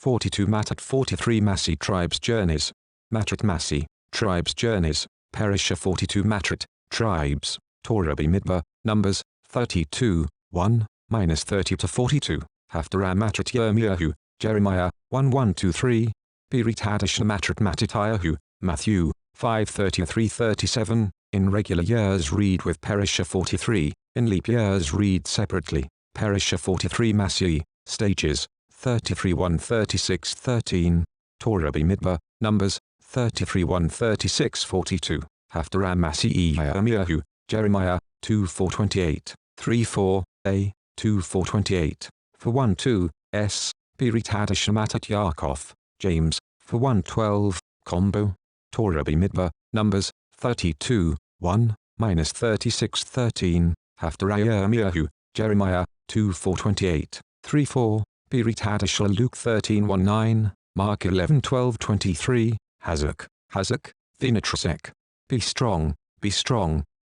42 Mattot 43 Massei Tribes Journeys. Massei Tribes Journeys. Parashah 42 Mattot Tribes. Torah B'midbar. Numbers 32, 1-30 to 42. Haftarah Yirmeyahu. Jeremiah 1-1-2-3. Hadashah Mattityahu. Matthew 5:33-37. In regular years read with Parashah 43, in leap years read separately. Parashah 43 Massei, stages, 33 1:36 13. Torah B'midbar, Numbers, 33 1:36 42. Haftarah Massei Yirmeyahu, Jeremiah, 2:4-28, 3:4a, 2:4-28, 4:1-2, s. Hadashah Mattityahu, James, 4:1-12, combo. Torah B'midbar, Numbers, 32, 1-36 13. Haftarah Yirmeyahu, Jeremiah, 2:4-28, 3:4. Hadashah Luke 13:1-9, Mark 11:12-23, Hazak, Vinatrasek. Be strong,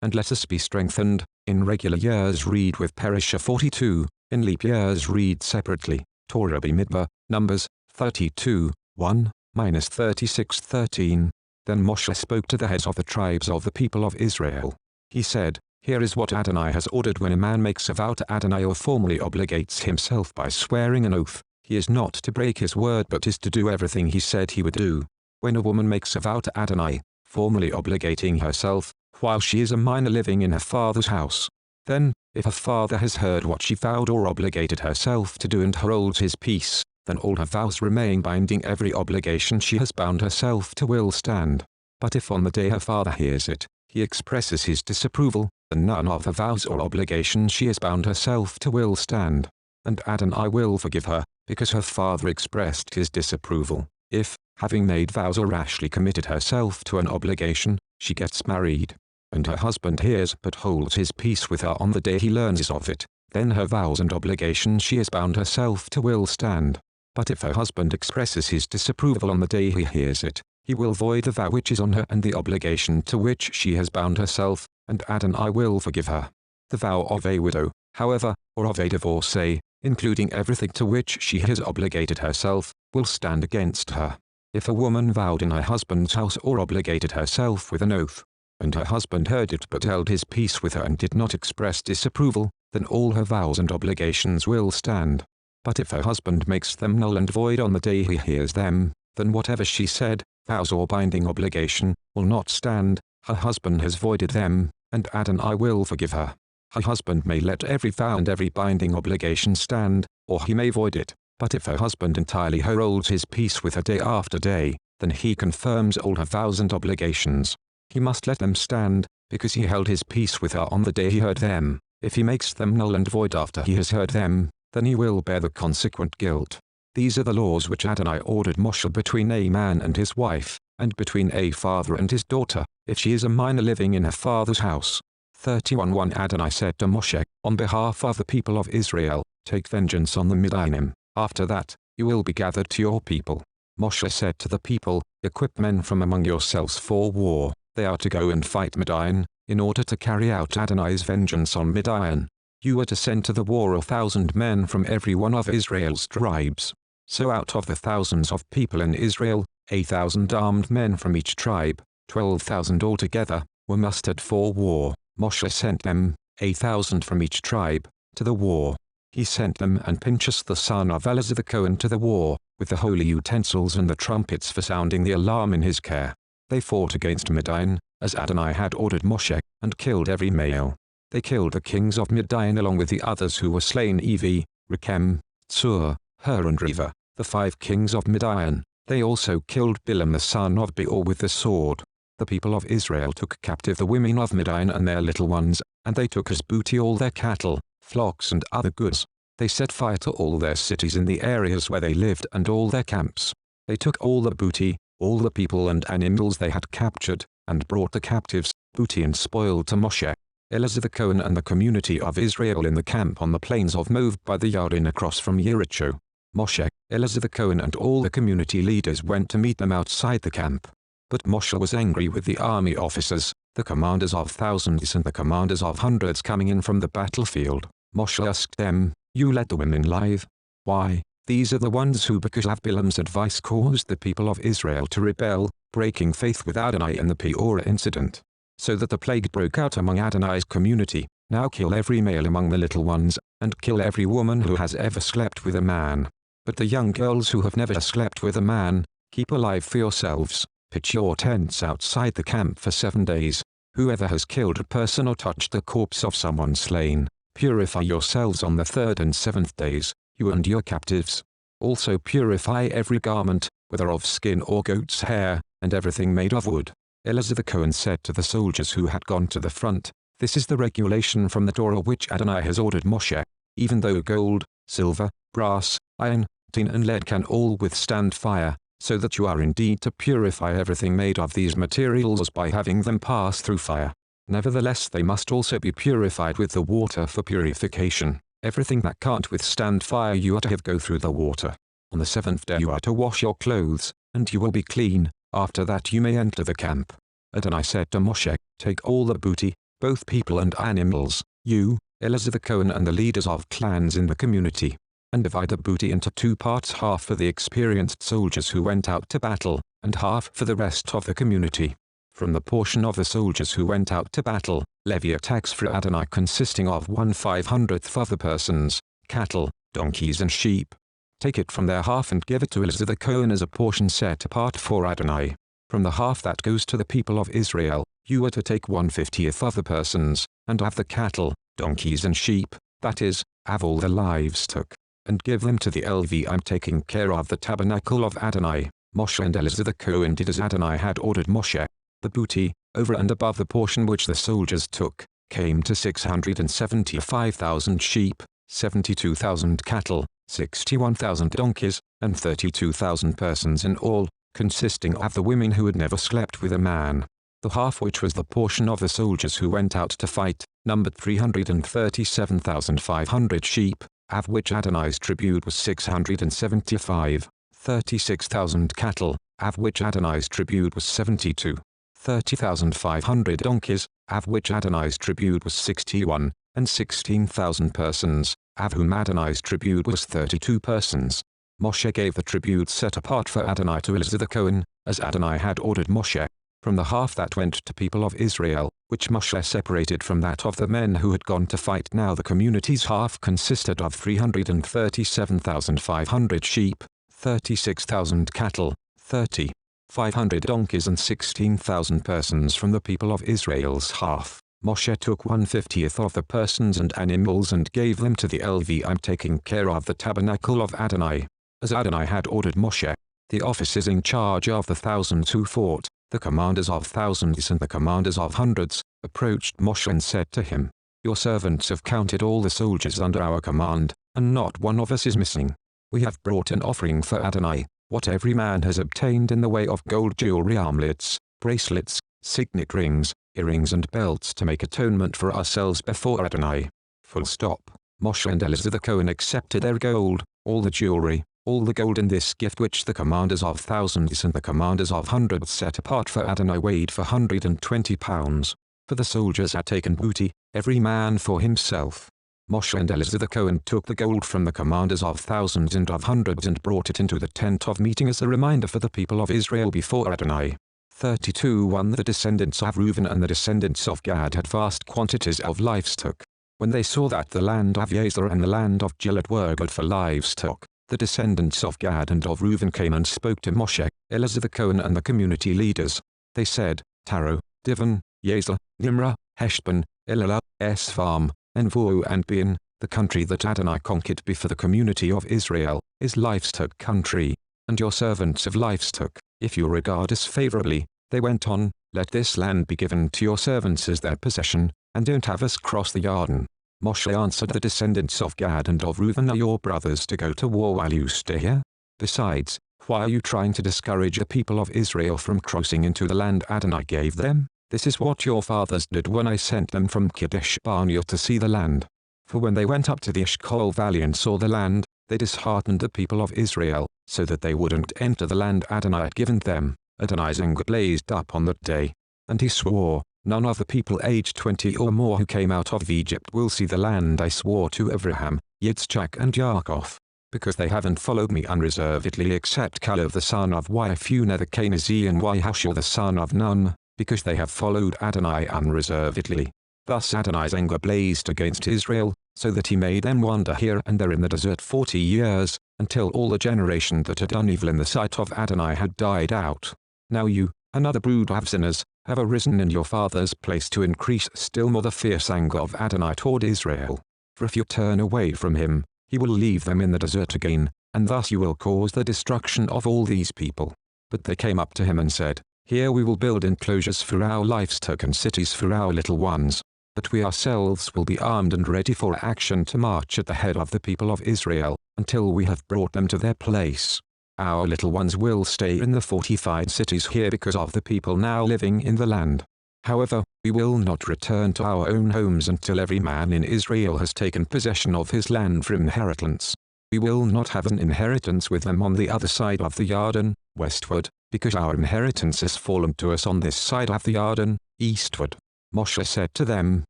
and let us be strengthened. In regular years read with Parashah 42, in leap years read separately. Torah B'midbar, Numbers, 32, 1-36 13. Then Moshe spoke to the heads of the tribes of the people of Israel. He said, Here is what Adonai has ordered: when a man makes a vow to Adonai or formally obligates himself by swearing an oath, he is not to break his word but is to do everything he said he would do. When a woman makes a vow to Adonai, formally obligating herself, while she is a minor living in her father's house, then, if her father has heard what she vowed or obligated herself to do and holds his peace, then all her vows remain binding. Every obligation she has bound herself to will stand. But if on the day her father hears it, he expresses his disapproval, then none of the vows or obligations she has bound herself to will stand. And Adonai will forgive her, because her father expressed his disapproval. If, having made vows or rashly committed herself to an obligation, she gets married, and her husband hears but holds his peace with her on the day he learns of it, then her vows and obligations she has bound herself to will stand. But if her husband expresses his disapproval on the day he hears it, he will void the vow which is on her and the obligation to which she has bound herself, and Adonai will forgive her. The vow of a widow, however, or of a divorcee, including everything to which she has obligated herself, will stand against her. If a woman vowed in her husband's house or obligated herself with an oath, and her husband heard it but held his peace with her and did not express disapproval, then all her vows and obligations will stand. But if her husband makes them null and void on the day he hears them, then whatever she said, vows or binding obligation, will not stand. Her husband has voided them, and Adonai will forgive her. Her husband may let every vow and every binding obligation stand, or he may void it. But if her husband entirely holds his peace with her day after day, then he confirms all her vows and obligations. He must let them stand, because he held his peace with her on the day he heard them. If he makes them null and void after he has heard them, then he will bear the consequent guilt. These are the laws which Adonai ordered Moshe between a man and his wife, and between a father and his daughter, if she is a minor living in her father's house. 31:1 Adonai said to Moshe, on behalf of the people of Israel, take vengeance on the Midianim. After that, you will be gathered to your people. Moshe said to the people, equip men from among yourselves for war. They are to go and fight Midian, in order to carry out Adonai's vengeance on Midian. You are to send to the war 1,000 men from every one of Israel's tribes. So out of the thousands of people in Israel, 1,000 armed men from each tribe, 12,000 altogether, were mustered for war. Moshe sent them, 1,000 from each tribe, to the war. He sent them and Pinchas the son of Eleazar the Cohen to the war, with the holy utensils and the trumpets for sounding the alarm in his care. They fought against Midian, as Adonai had ordered Moshe, and killed every male. They killed the kings of Midian along with the others who were slain: Evi, Rechem, Tsur, Hur and Reva, the 5 kings of Midian. They also killed Bilam the son of Beor with the sword. The people of Israel took captive the women of Midian and their little ones, and they took as booty all their cattle, flocks and other goods. They set fire to all their cities in the areas where they lived and all their camps. They took all the booty, all the people and animals they had captured, and brought the captives, booty and spoil to Moshe, Eleazar the Cohen and the community of Israel in the camp on the plains of Moab by the Yarden across from Yericho. Moshe, Eleazar the Cohen and all the community leaders went to meet them outside the camp. But Moshe was angry with the army officers, the commanders of thousands and the commanders of hundreds coming in from the battlefield. Moshe asked them, you let the women live? Why? These are the ones who because of Balaam's advice caused the people of Israel to rebel, breaking faith with Adonai in the Peorah incident. So that the plague broke out among Adonai's community. Now kill every male among the little ones, and kill every woman who has ever slept with a man. But the young girls who have never slept with a man, keep alive for yourselves, pitch your tents outside the camp for 7 days. Whoever has killed a person or touched the corpse of someone slain, purify yourselves on the 3rd and 7th days, you and your captives. Also purify every garment, whether of skin or goat's hair, and everything made of wood. Eleazar the Cohen said to the soldiers who had gone to the front, this is the regulation from the Torah which Adonai has ordered Moshe. Even though gold, silver, brass, iron, tin and lead can all withstand fire, so that you are indeed to purify everything made of these materials by having them pass through fire. Nevertheless they must also be purified with the water for purification. Everything that can't withstand fire you are to have go through the water. On the 7th day you are to wash your clothes, and you will be clean. After that you may enter the camp. Adonai said to Moshe, take all the booty, both people and animals, you, Eleazar the Cohen and the leaders of clans in the community, and divide the booty into 2 parts, half for the experienced soldiers who went out to battle, and half for the rest of the community. From the portion of the soldiers who went out to battle, levy a tax for Adonai consisting of 1/500th of the persons, cattle, donkeys and sheep. Take it from their half and give it to Eleazar the Cohen as a portion set apart for Adonai. From the half that goes to the people of Israel, you are to take 1/50th of the persons, and of the cattle, donkeys and sheep, that is, have all the livestock, and give them to the Levim taking care of the tabernacle of Adonai. Moshe and Eleazar the Cohen did as Adonai had ordered Moshe. The booty, over and above the portion which the soldiers took, came to 675,000 sheep, 72,000 cattle, 61,000 donkeys, and 32,000 persons in all, consisting of the women who had never slept with a man. The half which was the portion of the soldiers who went out to fight, numbered 337,500 sheep, of which Adonai's tribute was 675, 36,000 cattle, of which Adonai's tribute was 72, 30,500 donkeys, of which Adonai's tribute was 61, and 16,000 persons, of whom Adonai's tribute was 32 persons. Moshe gave the tribute set apart for Adonai to Eleazar the Cohen, as Adonai had ordered Moshe, from the half that went to people of Israel, which Moshe separated from that of the men who had gone to fight. Now the community's half consisted of 337,500 sheep, 36,000 cattle, 3,500 donkeys and 16,000 persons from the people of Israel's half. Moshe took 1/50th of the persons and animals and gave them to the Levim taking care of the tabernacle of Adonai, as Adonai had ordered Moshe. The officers in charge of the thousands who fought, the commanders of thousands and the commanders of hundreds, approached Moshe and said to him, your servants have counted all the soldiers under our command, and not one of us is missing. We have brought an offering for Adonai, what every man has obtained in the way of gold jewelry, armlets, bracelets, signet rings, earrings and belts to make atonement for ourselves before Adonai. Full stop. Moshe and Eleazar the Cohen accepted their gold, all the jewelry, all the gold in this gift which the commanders of thousands and the commanders of hundreds set apart for Adonai weighed for 120 pounds. For the soldiers had taken booty, every man for himself. Moshe and Eleazar the Cohen took the gold from the commanders of thousands and of hundreds and brought it into the tent of meeting as a reminder for the people of Israel before Adonai. 32:1 The descendants of Reuben and the descendants of Gad had vast quantities of livestock. When they saw that the land of Yezer and the land of Gilead were good for livestock, the descendants of Gad and of Reuben came and spoke to Moshe, Eleazar the Cohen and the community leaders. They said, Taro, Divon, Yezer, Nimrah, Heshbon, Elilah, Esfarm, and Vu and Bin, the country that Adonai conquered before the community of Israel, is livestock country, and your servants have livestock. If you regard us favorably, they went on, let this land be given to your servants as their possession, and don't have us cross the Jordan. Moshe answered, the descendants of Gad and of Reuben are your brothers to go to war while you stay here. Besides, why are you trying to discourage the people of Israel from crossing into the land Adonai gave them? This is what your fathers did when I sent them from Kadesh Barnea to see the land. For when they went up to the Eshcol valley and saw the land, they disheartened the people of Israel, so that they wouldn't enter the land Adonai had given them. Adonai's anger blazed up on that day, and he swore, none of the people aged 20 or more who came out of Egypt will see the land I swore to Abraham, Yitzchak and Yaakov. because they haven't followed me unreservedly except Caleb the son of Yefune the Kenizi and Yahashua the son of Nun, because they have followed Adonai unreservedly. Thus Adonai's anger blazed against Israel, so that he made them wander here and there in the desert 40 years, until all the generation that had done evil in the sight of Adonai had died out. Now you, another brood of sinners, have arisen in your father's place to increase still more the fierce anger of Adonai toward Israel. For if you turn away from him, he will leave them in the desert again, and thus you will cause the destruction of all these people. But they came up to him and said, Here we will build enclosures for our livestock and cities for our little ones. But we ourselves will be armed and ready for action to march at the head of the people of Israel, until we have brought them to their place. Our little ones will stay in the fortified cities here because of the people now living in the land. However, we will not return to our own homes until every man in Israel has taken possession of his land for inheritance. We will not have an inheritance with them on the other side of the Jordan, westward, because our inheritance has fallen to us on this side of the Jordan, eastward. Moshe said to them,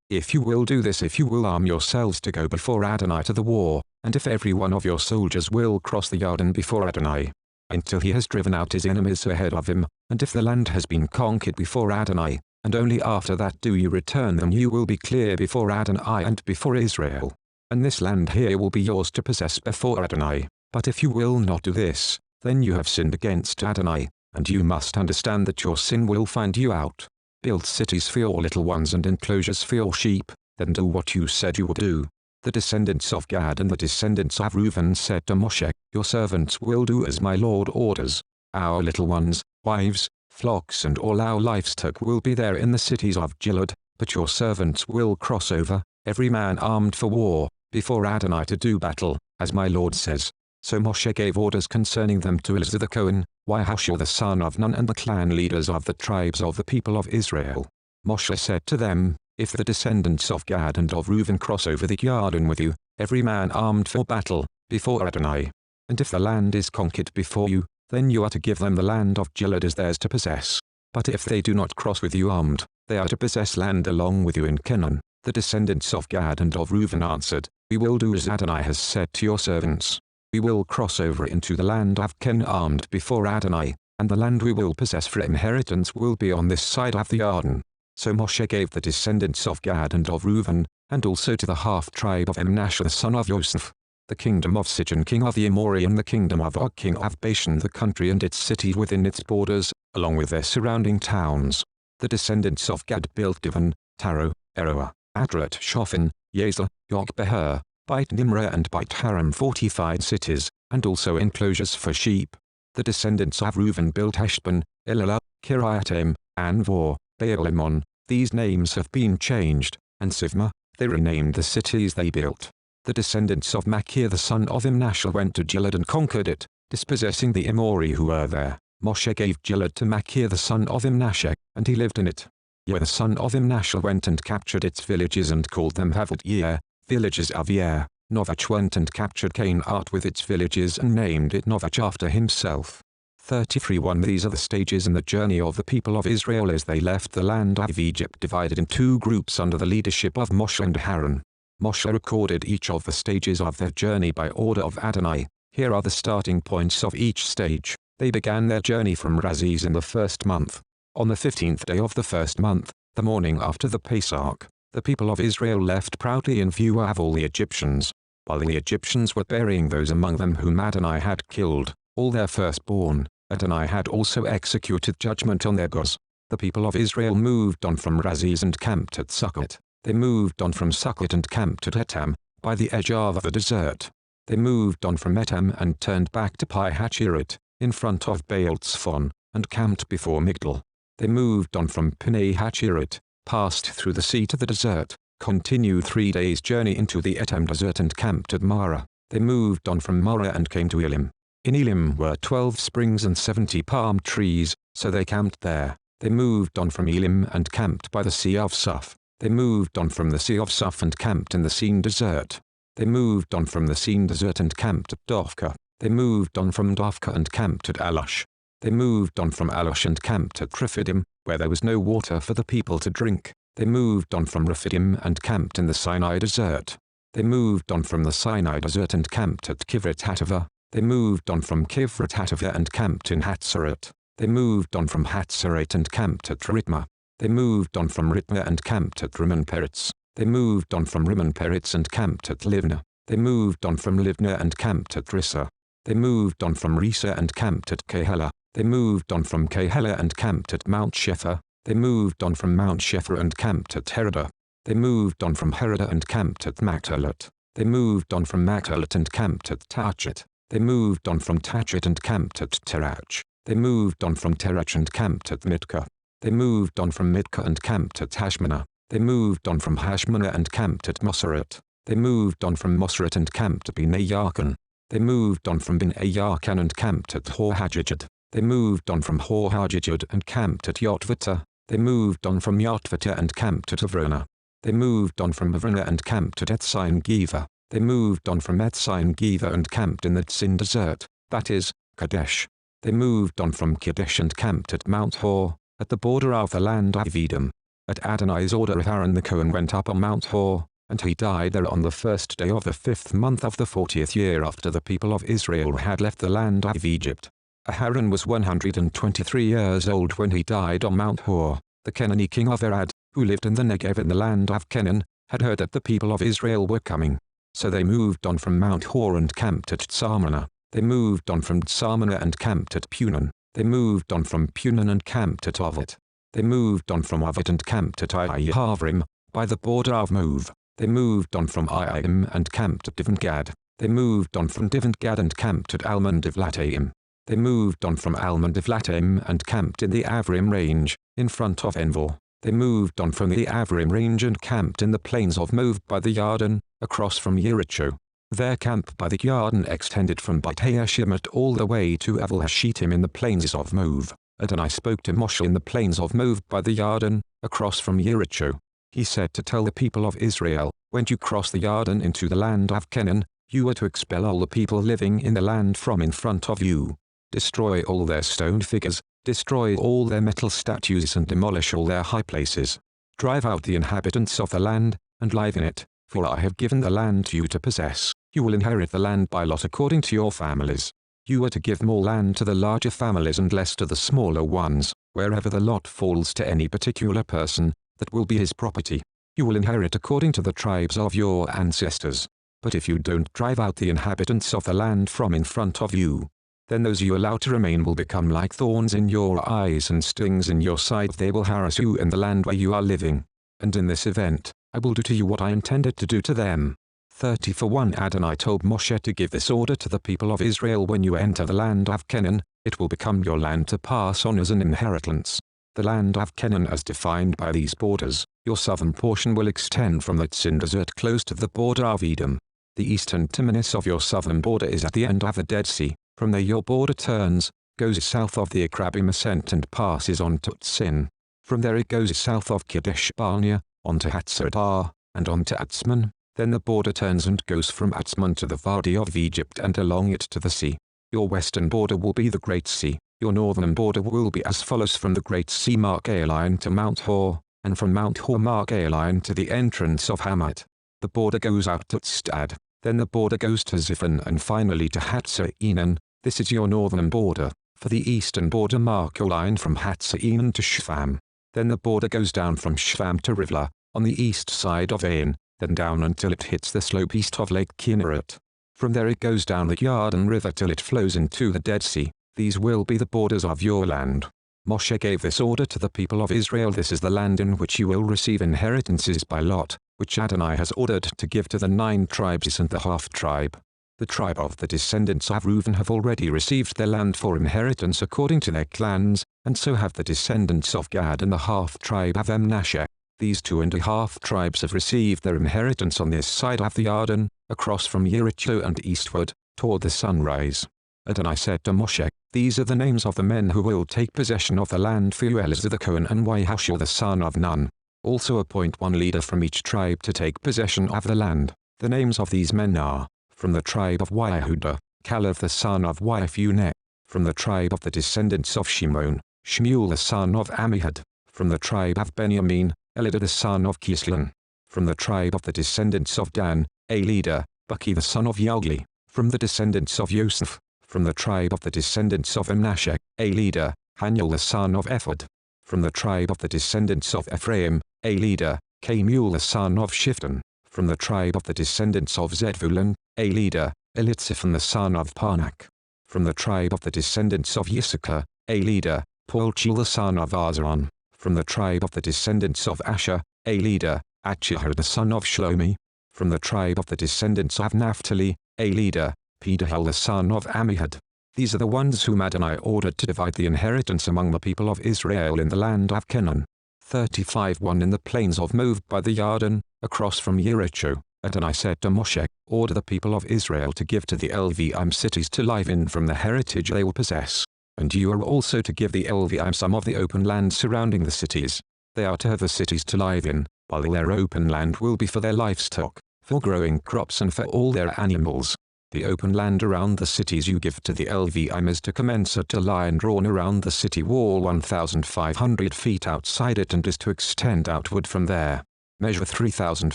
If you will do this, if you will arm yourselves to go before Adonai to the war, and if every one of your soldiers will cross the Jordan before Adonai, until he has driven out his enemies ahead of him, and if the land has been conquered before Adonai, and only after that do you return, then you will be clear before Adonai and before Israel. And this land here will be yours to possess before Adonai. But if you will not do this, then you have sinned against Adonai, and you must understand that your sin will find you out. Build cities for your little ones and enclosures for your sheep, then do what you said you would do. The descendants of Gad and the descendants of Reuben said to Moshe, Your servants will do as my Lord orders. Our little ones, wives, flocks and all our livestock will be there in the cities of Gilead, but your servants will cross over, every man armed for war, before Adonai to do battle, as my Lord says. So Moshe gave orders concerning them to Eleazar the Cohen, Yahashua the son of Nun and the clan leaders of the tribes of the people of Israel. Moshe said to them, If the descendants of Gad and of Reuben cross over the Jordan with you, every man armed for battle, before Adonai, and if the land is conquered before you, then you are to give them the land of Gilead as theirs to possess. But if they do not cross with you armed, they are to possess land along with you in Canaan. The descendants of Gad and of Reuben answered, We will do as Adonai has said to your servants. We will cross over into the land of Canaan armed before Adonai, and the land we will possess for inheritance will be on this side of the Jordan. So Moshe gave the descendants of Gad and of Reuben, and also to the half-tribe of Manasseh the son of Joseph, the kingdom of Sihon king of the Amori and the kingdom of Og king of Bashan the country and its cities within its borders, along with their surrounding towns. The descendants of Gad built Divon, Taro, Eroah, Atrat Shophan, Yazer, Yogbeher, Beit Nimrah and Beit Haram fortified cities, and also enclosures for sheep. The descendants of Reuben built Heshbon, Elilah, Kiriatem, Anvor, Baalimon. These names have been changed, and Sivma, they renamed the cities they built. The descendants of Machir the son of Manasseh went to Gilead and conquered it, dispossessing the Amori who were there. Moshe gave Gilead to Machir the son of Manasseh, and he lived in it. Yair the son of Manasseh went and captured its villages and called them Havot Yair, villages of Yair. Novach went and captured Canaanat with its villages and named it Novach after himself. 33:1 These are the stages in the journey of the people of Israel as they left the land of Egypt, divided in two groups under the leadership of Moshe and Aaron. Moshe recorded each of the stages of their journey by order of Adonai. Here are the starting points of each stage. They began their journey from Ramses in the first month. On the 15th day of the first month, the morning after the Pesach, the people of Israel left proudly in view of all the Egyptians. While the Egyptians were burying those among them whom Adonai had killed, all their firstborn, Adonai had also executed judgment on their gods. The people of Israel moved on from Ramses and camped at Sukkot. They moved on from Sukkot and camped at Etam, by the edge of the desert. They moved on from Etam and turned back to Pi Hachirit, in front of Baal Tzfon, and camped before Migdal. They moved on from Pnei Hachirit, passed through the sea to the desert, continued 3 days' journey into the Etam desert and camped at Marah. They moved on from Marah and came to Elim. In Elim were 12 springs and 70 palm trees, so they camped there. They moved on from Elim and camped by the Sea of Suf. They moved on from the Sea of Suf and camped in the Sin desert. They moved on from the Sin desert and camped at Dovka. They moved on from Dovka and camped at Alush. They moved on from Alush and camped at Rephidim, where there was no water for the people to drink. They moved on from Rephidim and camped in the Sinai desert. They moved on from the Sinai desert and camped at Kivrit Hatava. They moved on from Kivrit Hatava and camped in Hatzerat. They moved on from Hatzerat and camped at Ritma. They moved on from Ritma and camped at Rimmon Peretz. They moved on from Rimmon Peretz and camped at Livna. They moved on from Livna and camped at Rissa. They moved on from Rissa and camped at Kehelah. They moved on from Kehelah and camped at Mount Shephar. They moved on from Mount Shephar and camped at Heradah. They moved on from Heradah and camped at Machpelah. They moved on from Machpelah and camped at Tachet. They moved on from Tachet and camped at Terach. They moved on from Terach and camped at Mitka. They moved on from Mitka and camped at Hashmanah. They moved on from Hashmanah and camped at Moserat. They moved on from Moserat and camped at Bnei Yarkan. They moved on from Bnei Yarkan and camped at Hor Hagijad. They moved on from Hor Hagijad and camped at Yotvata. They moved on from Yotvata and camped at Avrona. They moved on from Avrona and camped at Etzain Giva. They moved on from Etzain Giva and camped in the Tzin desert, that is, Kadesh. They moved on from Kadesh and camped at Mount Hor, at the border of the land of Edom. At Adonai's order Aaron the Cohen went up on Mount Hor, and he died there on the 1st day of the 5th month of the 40th year after the people of Israel had left the land of Egypt. Aaron was 123 years old when he died on Mount Hor. The Canaanite king of Arad, who lived in the Negev in the land of Canaan, had heard that the people of Israel were coming. So they moved on from Mount Hor and camped at Tzalmunah. They moved on from Tzalmunah and camped at Punan. They moved on from Punan and camped at Ovet. They moved on from Ovet and camped at Ihavrim, by the border of Mov. They moved on from Iim and camped at Divon-Gad. They moved on from Divon-Gad and camped at Almon-Divlataim. They moved on from Almon-Divlataim and camped in the Avrim range, in front of Envor. They moved on from the Avrim range and camped in the plains of Mov by the Yarden, across from Yericho. Their camp by the Yarden extended from Beit-Shemesh all the way to Aval-Hashittim in the plains of Mov. Adonai spoke to Moshe in the plains of Mov by the Yarden, across from Yericho. He said to tell the people of Israel, when you cross the Yarden into the land of Canaan, you are to expel all the people living in the land from in front of you. Destroy all their stone figures, destroy all their metal statues and demolish all their high places. Drive out the inhabitants of the land, and live in it, for I have given the land to you to possess. You will inherit the land by lot according to your families. You are to give more land to the larger families and less to the smaller ones. Wherever the lot falls to any particular person, that will be his property. You will inherit according to the tribes of your ancestors. But if you don't drive out the inhabitants of the land from in front of you, then those you allow to remain will become like thorns in your eyes and stings in your side. They will harass you in the land where you are living. And in this event, I will do to you what I intended to do to them. 30:1 Adonai told Moshe to give this order to the people of Israel: when you enter the land of Canaan, it will become your land to pass on as an inheritance. The land of Canaan as defined by these borders, your southern portion will extend from the Tzin desert close to the border of Edom. The eastern terminus of your southern border is at the end of the Dead Sea. From there your border turns, goes south of the Akrabim ascent and passes on to Tzin. From there it goes south of Kadesh Barnea, on to Hatzerat, and on to Atzmon. Then the border turns and goes from Atzmon to the Vadi of Egypt and along it to the sea. Your western border will be the Great Sea. Your northern border will be as follows: from the Great Sea mark a line to Mount Hor, and from Mount Hor mark a line to the entrance of Hamat. The border goes out to Stad. Then the border goes to Ziphon and finally to Hatzor-Enan. This is your northern border. For the eastern border mark a line from Hatzor-Enan to Shpham. Then the border goes down from Shpham to Rivlah, on the east side of Ain, then down until it hits the slope east of Lake Kinneret. From there it goes down the Yarden River till it flows into the Dead Sea. These will be the borders of your land. Moshe gave this order to the people of Israel: this is the land in which you will receive inheritances by lot, which Adonai has ordered to give to the 9 tribes and the half-tribe. The tribe of the descendants of Reuben have already received their land for inheritance according to their clans, and so have the descendants of Gad and the half-tribe of Manasseh. These 2.5 tribes have received their inheritance on this side of the Yarden, across from Yericho and eastward, toward the sunrise. Adonai said to Moshe, these are the names of the men who will take possession of the land for you: Eleazar the Cohen and Yahushua the son of Nun. Also appoint 1 leader from each tribe to take possession of the land. The names of these men are, from the tribe of Yehudah, Caleb the son of Yephuneh; from the tribe of the descendants of Shimon, Shmuel the son of Ammihud; from the tribe of Benjamin, Elidah the son of Kislon; from the tribe of the descendants of Dan, a leader, Buki the son of Yogli, from the descendants of Yosef, from the tribe of the descendants of Manasseh, a leader, Haniel the son of Ephod, from the tribe of the descendants of Ephraim, a leader, Kemuel the son of Shiftan, from the tribe of the descendants of Zebulun, a leader, Elitzaphan the son of Parnak, from the tribe of the descendants of Issachar, a leader, Paltiel the son of Azan, from the tribe of the descendants of Asher, a leader, Achihar the son of Shlomi, from the tribe of the descendants of Naphtali, a leader, Pedahel the son of Ammihud. These are the ones whom Adonai ordered to divide the inheritance among the people of Israel in the land of Canaan. 35:1 In the plains of Moab by the Yarden, across from Jericho, Adonai said to Moshe, order the people of Israel to give to the Levim cities to live in from the heritage they will possess. And you are also to give the Levim some of the open land surrounding the cities. They are to have the cities to live in, while their open land will be for their livestock, for growing crops and for all their animals. The open land around the cities you give to the Levim is to commence at a line drawn around the city wall 1,500 feet outside it and is to extend outward from there. Measure 3,000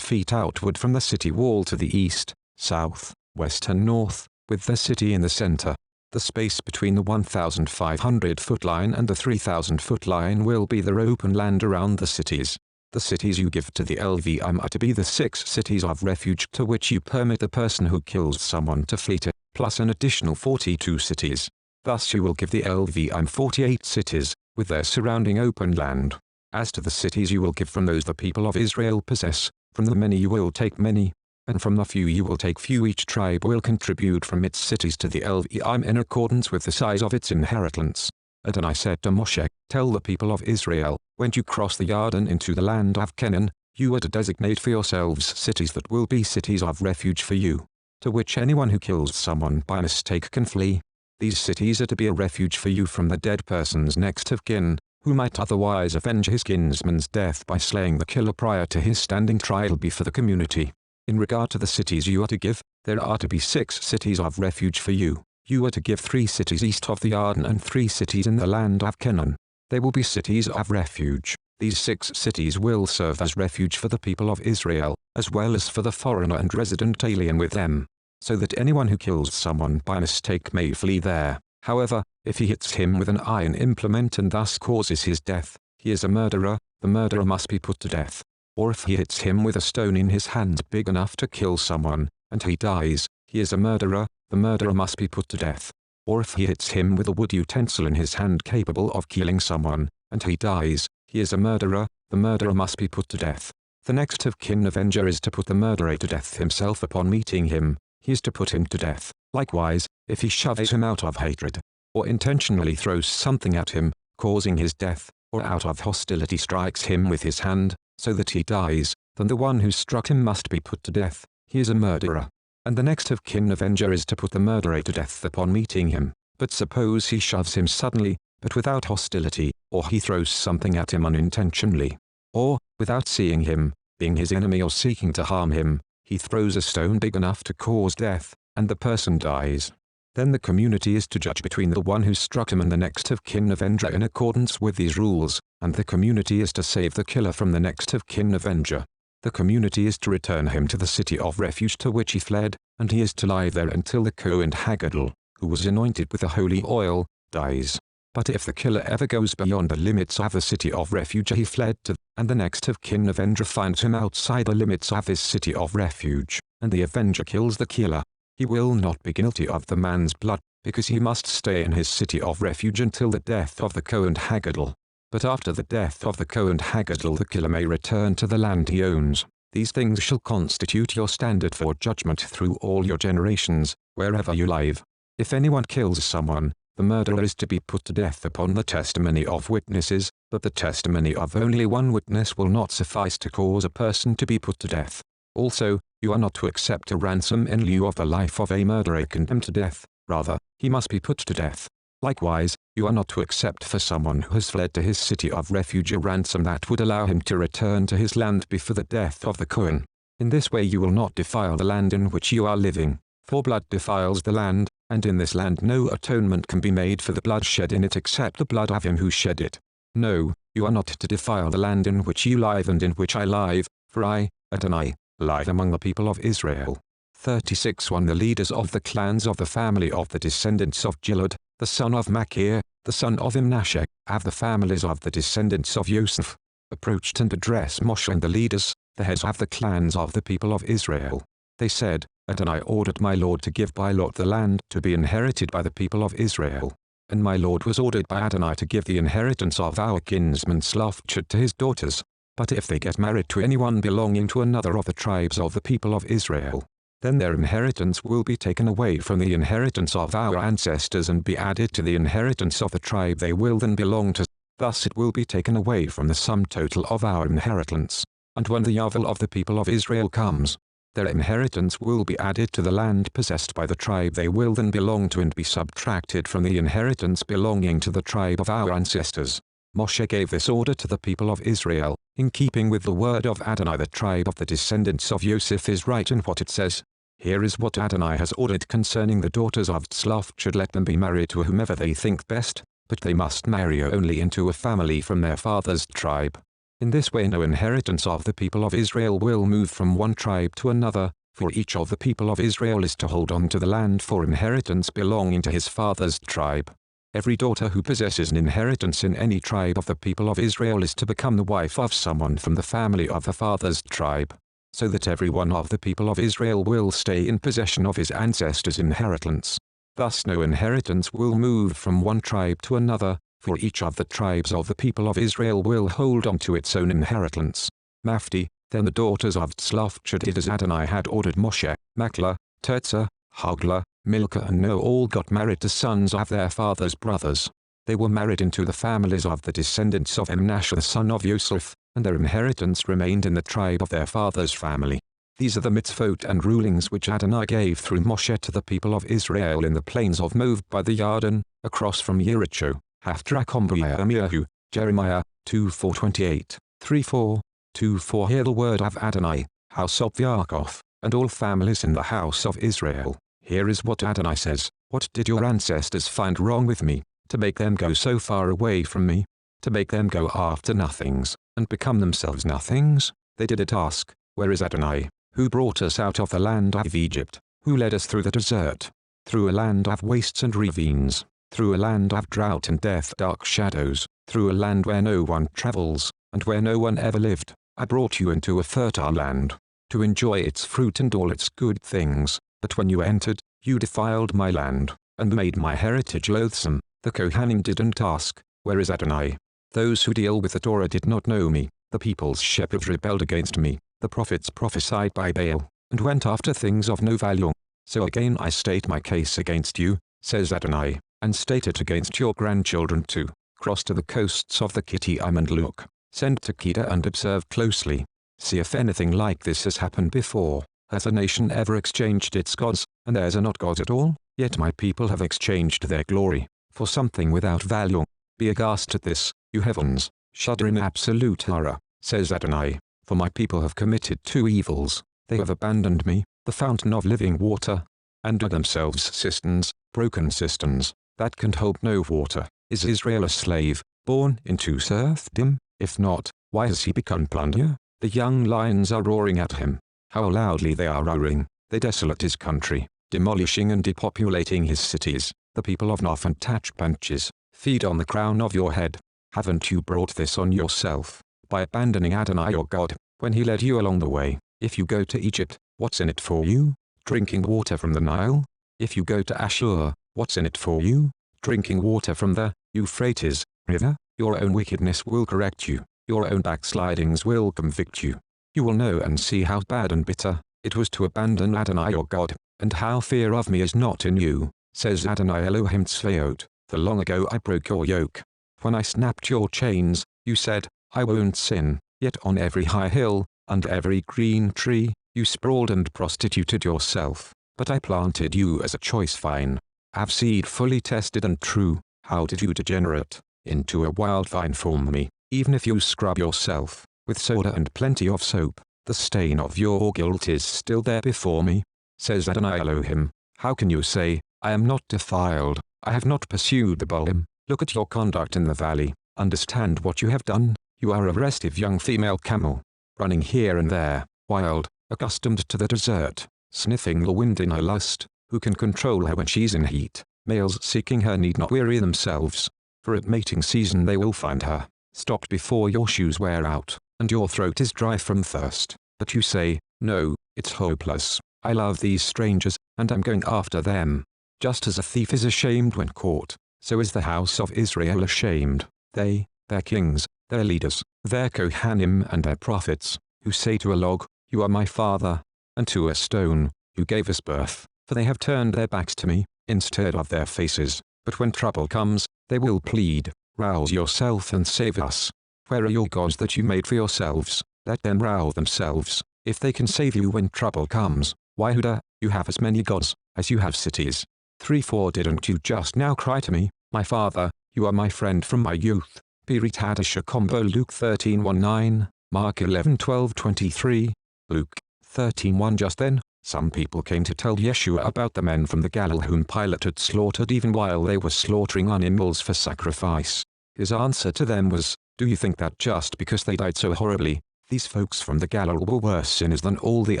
feet outward from the city wall to the east, south, west and north, with the city in the center. The space between the 1,500-foot line and the 3,000-foot line will be the open land around the cities. The cities you give to the Levim are to be the 6 cities of refuge to which you permit the person who kills someone to flee to, plus an additional 42 cities. Thus you will give the Levim 48 cities, with their surrounding open land. As to the cities you will give from those the people of Israel possess, from the many you will take many, and from the few you will take few. Each tribe will contribute from its cities to the Levim in accordance with the size of its inheritance. Adonai said to Moshe, tell the people of Israel, when you cross the Yarden into the land of Canaan, you are to designate for yourselves cities that will be cities of refuge for you, to which anyone who kills someone by mistake can flee. These cities are to be a refuge for you from the dead person's next of kin, who might otherwise avenge his kinsman's death by slaying the killer prior to his standing trial before the community. In regard to the cities you are to give, there are to be 6 cities of refuge for you. You are to give 3 cities east of the Yarden and 3 cities in the land of Canaan. They will be cities of refuge. These 6 cities will serve as refuge for the people of Israel, as well as for the foreigner and resident alien with them, so that anyone who kills someone by mistake may flee there. However, if he hits him with an iron implement and thus causes his death, he is a murderer, the murderer must be put to death. Or if he hits him with a stone in his hand big enough to kill someone, and he dies, he is a murderer, the murderer must be put to death. Or if he hits him with a wood utensil in his hand capable of killing someone, and he dies, he is a murderer, the murderer must be put to death. The next of kin avenger is to put the murderer to death himself upon meeting him, he is to put him to death. Likewise, if he shoves him out of hatred, or intentionally throws something at him, causing his death, or out of hostility strikes him with his hand, so that he dies, then the one who struck him must be put to death, he is a murderer. And the next of kin avenger is to put the murderer to death upon meeting him. But suppose he shoves him suddenly, but without hostility, or he throws something at him unintentionally, or, without seeing him, being his enemy or seeking to harm him, he throws a stone big enough to cause death, and the person dies. Then the community is to judge between the one who struck him and the next of kin avenger in accordance with these rules, and the community is to save the killer from the next of kin avenger. The community is to return him to the city of refuge to which he fled, and he is to lie there until the Kohen Hagadol, who was anointed with the holy oil, dies. But if the killer ever goes beyond the limits of the city of refuge he fled to, and the next of kin avenger finds him outside the limits of his city of refuge, and the avenger kills the killer, he will not be guilty of the man's blood, because he must stay in his city of refuge until the death of the Kohen Hagadol. But after the death of the Kohen Hagadol the killer may return to the land he owns. These things shall constitute your standard for judgment through all your generations, wherever you live. If anyone kills someone, the murderer is to be put to death upon the testimony of witnesses, but the testimony of only one witness will not suffice to cause a person to be put to death. Also, you are not to accept a ransom in lieu of the life of a murderer condemned to death, rather, he must be put to death. Likewise, you are not to accept for someone who has fled to his city of refuge a ransom that would allow him to return to his land before the death of the Kohen. In this way you will not defile the land in which you are living, for blood defiles the land, and in this land no atonement can be made for the blood shed in it except the blood of him who shed it. No, you are not to defile the land in which you live and in which I live, for I, Adonai, live among the people of Israel. 36:1 The leaders of the clans of the family of the descendants of Gilad, the son of Machir, the son of Imnasheh, of the families of the descendants of Yosef, approached and addressed Moshe and the leaders, the heads of the clans of the people of Israel. They said, Adonai ordered my Lord to give by lot the land to be inherited by the people of Israel. And my Lord was ordered by Adonai to give the inheritance of our kinsman Shloshad to his daughters. But if they get married to anyone belonging to another of the tribes of the people of Israel, then their inheritance will be taken away from the inheritance of our ancestors and be added to the inheritance of the tribe they will then belong to. Thus it will be taken away from the sum total of our inheritance. And when the Yovel of the people of Israel comes, their inheritance will be added to the land possessed by the tribe they will then belong to and be subtracted from the inheritance belonging to the tribe of our ancestors. Moshe gave this order to the people of Israel, in keeping with the word of Adonai. The tribe of the descendants of Yosef is right in what it says. Here is what Adonai has ordered concerning the daughters of Shloshad. Let them be married to whomever they think best, but they must marry only into a family from their father's tribe. In this way no inheritance of the people of Israel will move from one tribe to another, for each of the people of Israel is to hold on to the land for inheritance belonging to his father's tribe. Every daughter who possesses an inheritance in any tribe of the people of Israel is to become the wife of someone from the family of her father's tribe, so that every one of the people of Israel will stay in possession of his ancestors' inheritance. Thus no inheritance will move from one tribe to another, for each of the tribes of the people of Israel will hold on to its own inheritance. Mafti, then the daughters of Shloshad did as Adonai had ordered Moshe. Machlah, Tirzah, Hoglah, Milcah and Noah all got married to sons of their father's brothers. They were married into the families of the descendants of Imnasheh the son of Yosef, and their inheritance remained in the tribe of their father's family. These are the mitzvot and rulings which Adonai gave through Moshe to the people of Israel in the plains of Moab by the Yarden, across from Yericho. Haftarah Yirmeyahu, Jeremiah 2:4-28, 3:4, 2:4 Hear the word of Adonai, house of the akov, and all families in the house of Israel. Here is what Adonai says, what did your ancestors find wrong with me, to make them go so far away from me, to make them go after nothings, and become themselves nothings? They did it. Ask, where is Adonai, who brought us out of the land of Egypt, who led us through the desert, through a land of wastes and ravines, through a land of drought and death dark shadows, through a land where no one travels, and where no one ever lived. I brought you into a fertile land, to enjoy its fruit and all its good things. But when you entered, you defiled my land, and made my heritage loathsome. The Kohanim didn't ask, where is Adonai? Those who deal with the Torah did not know me. The people's shepherds rebelled against me. The prophets prophesied by Baal, and went after things of no value. So again I state my case against you, says Adonai, and state it against your grandchildren too. Cross to the coasts of the Kittim and look. Send to Kedar and observe closely. See if anything like this has happened before. Has a nation ever exchanged its gods, and theirs are not gods at all? Yet my people have exchanged their glory for something without value. Be aghast at this, you heavens, shudder in absolute horror, says Adonai, for my people have committed two evils. They have abandoned me, the fountain of living water, and dug themselves cisterns, broken cisterns, that can hold no water. Is Israel a slave, born into serfdom? If not, why has he become plunder? The young lions are roaring at him. How loudly they are roaring. They desolate his country, demolishing and depopulating his cities. The people of Noph and Tachpanches feed on the crown of your head. Haven't you brought this on yourself, by abandoning Adonai your God, when he led you along the way? If you go to Egypt, what's in it for you? Drinking water from the Nile? If you go to Ashur, what's in it for you? Drinking water from the Euphrates River? Your own wickedness will correct you. Your own backslidings will convict you. You will know and see how bad and bitter it was to abandon Adonai your God, and how fear of me is not in you, says Adonai Elohim Tzvaot. For long ago I broke your yoke. When I snapped your chains, you said, I won't sin. Yet on every high hill, under every green tree, you sprawled and prostituted yourself. But I planted you as a choice vine, have seed fully tested and true. How did you degenerate into a wild vine from me? Even if you scrub yourself with soda and plenty of soap, the stain of your guilt is still there before me, says Adonai Elohim. How can you say, I am not defiled, I have not pursued the Baalim? Look at your conduct in the valley, understand what you have done. You are a restive young female camel, running here and there, wild, accustomed to the desert, sniffing the wind in her lust. Who can control her when she's in heat? Males seeking her need not weary themselves, for at mating season they will find her. Stop before your shoes wear out, and your throat is dry from thirst. But you say, no, it's hopeless. I love these strangers, and I'm going after them. Just as a thief is ashamed when caught, so is the house of Israel ashamed. They, their kings, their leaders, their Kohanim and their prophets, who say to a log, you are my father, and to a stone, you gave us birth, for they have turned their backs to me, instead of their faces. But when trouble comes, they will plead, rouse yourself and save us. Where are your gods that you made for yourselves? Let them rouse themselves, if they can save you when trouble comes. Why Huda, you have as many gods, as you have cities. 3-4 Didn't you just now cry to me, my father, you are my friend from my youth? Pirit Hadashah combo Luke 13:19, Mark 11:12-23, Luke 13:1 Just then, some people came to tell Yeshua about the men from the Galilee whom Pilate had slaughtered even while they were slaughtering animals for sacrifice. His answer to them was, do you think that just because they died so horribly, these folks from the Galilee were worse sinners than all the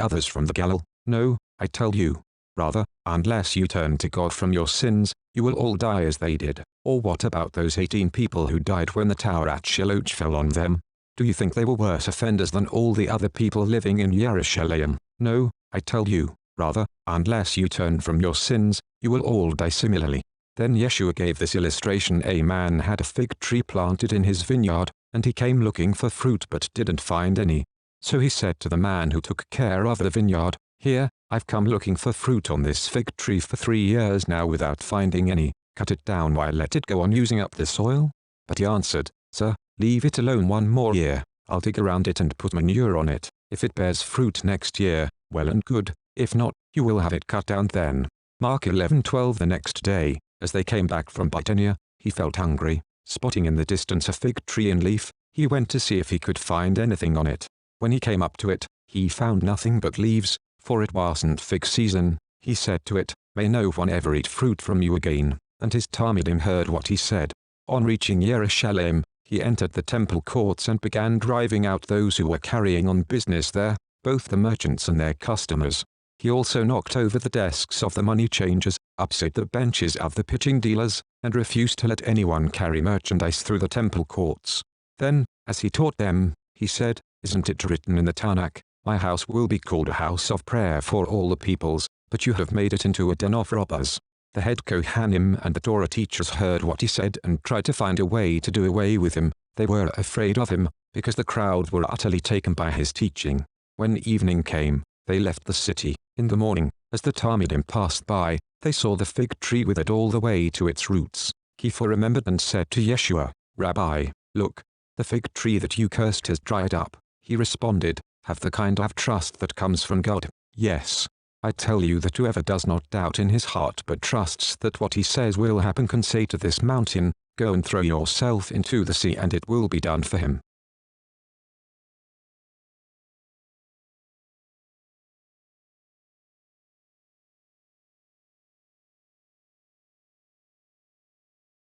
others from the Galilee? No, I tell you. Rather, unless you turn to God from your sins, you will all die as they did. Or what about those 18 people who died when the tower at Shiloh fell on them? Do you think they were worse offenders than all the other people living in Jerusalem? No, I tell you. Rather, unless you turn from your sins, you will all die similarly. Then Yeshua gave this illustration. A man had a fig tree planted in his vineyard, and he came looking for fruit but didn't find any. So he said to the man who took care of the vineyard, here, I've come looking for fruit on this fig tree for 3 years now without finding any. Cut it down. Why let it go on using up the soil? But he answered, Sir, leave it alone 1 more year. I'll dig around it and put manure on it. If it bears fruit next year, well and good. If not, you will have it cut down then. Mark 11:12 The next day, as they came back from Bithynia, he felt hungry. Spotting in the distance a fig tree in leaf, he went to see if he could find anything on it. When he came up to it, he found nothing but leaves, for it wasn't fig season. He said to it, May no one ever eat fruit from you again. And his Talmidim heard what he said. On reaching Jerusalem, he entered the temple courts and began driving out those who were carrying on business there, both the merchants and their customers. He also knocked over the desks of the money changers, upset the benches of the pitching dealers, and refused to let anyone carry merchandise through the temple courts. Then, as he taught them, he said, Isn't it written in the Tanakh, my house will be called a house of prayer for all the peoples, but you have made it into a den of robbers. The head Kohanim and the Torah teachers heard what he said and tried to find a way to do away with him. They were afraid of him, because the crowd were utterly taken by his teaching. When evening came, they left the city. In the morning, as the Talmidim passed by, they saw the fig tree withered all the way to its roots. Kepha remembered and said to Yeshua, Rabbi, look, the fig tree that you cursed has dried up. He responded, Have the kind of trust that comes from God. Yes. I tell you that whoever does not doubt in his heart but trusts that what he says will happen can say to this mountain, Go and throw yourself into the sea, and it will be done for him.